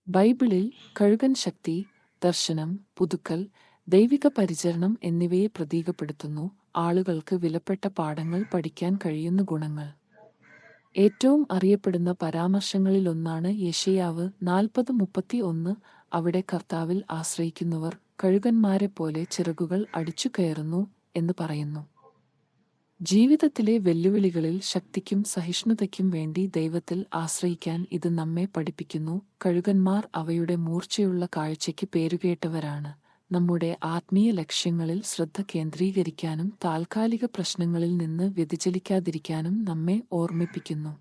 ബൈബിളിൽ കഴുകൻ ശക്തി, ദർശനം, പുതുക്കൽ, ദൈവിക പരിചരണം എന്നിവയെ പ്രതീകപ്പെടുത്തുന്നു. ആളുകൾക്ക് വിലപ്പെട്ട പാഠങ്ങൾ പഠിക്കാൻ കഴിയുന്ന ഗുണങ്ങൾ. ഏറ്റവും അറിയപ്പെടുന്ന പരാമർശങ്ങളിലൊന്നാണ് യെശയ്യാവ് 40:31. അവിടെ കർത്താവിൽ ആശ്രയിക്കുന്നവർ കഴുകന്മാരെപ്പോലെ ചിറകുകൾ അടിച്ചു കയറുന്നു എന്ന് പറയുന്നു. ജീവിതത്തിലെ വെല്ലുവിളികളിൽ ശക്തിക്കും സഹിഷ്ണുതയ്ക്കും വേണ്ടി ദൈവത്തിൽ ആശ്രയിക്കാൻ ഇത് നമ്മെ പഠിപ്പിക്കുന്നു. കഴുകന്മാർ അവയുടെ മൂർച്ചയുള്ള കാഴ്ചയ്ക്ക് പേരുകേട്ടവരാണ്. നമ്മുടെ ആത്മീയ ലക്ഷ്യങ്ങളിൽ ശ്രദ്ധ കേന്ദ്രീകരിക്കാനും താൽക്കാലിക പ്രശ്നങ്ങളിൽ നിന്ന് വ്യതിചലിക്കാതിരിക്കാനും നമ്മെ ഓർമ്മിപ്പിക്കുന്നു.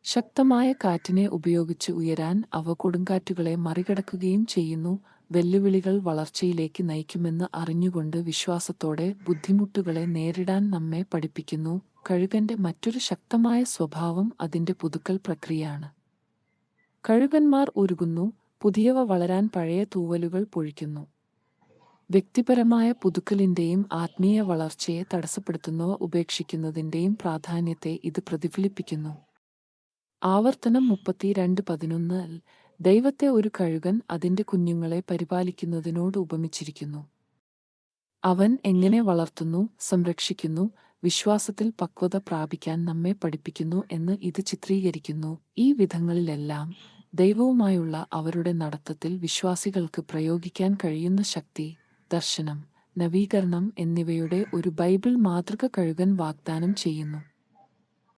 ശക്തമായ കാറ്റിനെ ഉപയോഗിച്ച് ഉയരാൻ അവ കൊടുങ്കാറ്റുകളെ മറികടക്കുകയും ചെയ്യുന്നു. വെല്ലുവിളികൾ വളർച്ചയിലേക്ക് നയിക്കുമെന്ന് അറിഞ്ഞുകൊണ്ട് വിശ്വാസത്തോടെ ബുദ്ധിമുട്ടുകളെ നേരിടാൻ നമ്മെ പഠിപ്പിക്കുന്നു. കഴുകന്റെ മറ്റൊരു ശക്തമായ സ്വഭാവം അതിന്റെ പുതുക്കൽ പ്രക്രിയയാണ്. കഴുകന്മാർ ഉരുകുന്നു, പുതിയവ വളരാൻ പഴയ തൂവലുകൾ പൊഴിക്കുന്നു. വ്യക്തിപരമായ പുതുക്കലിന്റെയും ആത്മീയ വളർച്ചയെ തടസ്സപ്പെടുത്തുന്നവ ഉപേക്ഷിക്കുന്നതിന്റെയും പ്രാധാന്യത്തെ ഇത് പ്രതിഫലിപ്പിക്കുന്നു. ആവർത്തനം 32:11 ദൈവത്തെ ഒരു കഴുകൻ അതിന്റെ കുഞ്ഞുങ്ങളെ പരിപാലിക്കുന്നതിനോട് ഉപമിച്ചിരിക്കുന്നു. അവൻ എങ്ങനെ വളർത്തുന്നു, സംരക്ഷിക്കുന്നു, വിശ്വാസത്തിൽ പക്വത പ്രാപിക്കാൻ നമ്മെ പഠിപ്പിക്കുന്നു എന്ന് ഇത് ചിത്രീകരിക്കുന്നു. ഈ വിധങ്ങളിലെല്ലാം ദൈവവുമായുള്ള അവരുടെ നടത്തത്തിൽ വിശ്വാസികൾക്ക് പ്രയോഗിക്കാൻ കഴിയുന്ന ശക്തി, ദർശനം, നവീകരണം എന്നിവയുടെ ഒരു ബൈബിൾ മാതൃക കഴുകൻ വാഗ്ദാനം ചെയ്യുന്നു.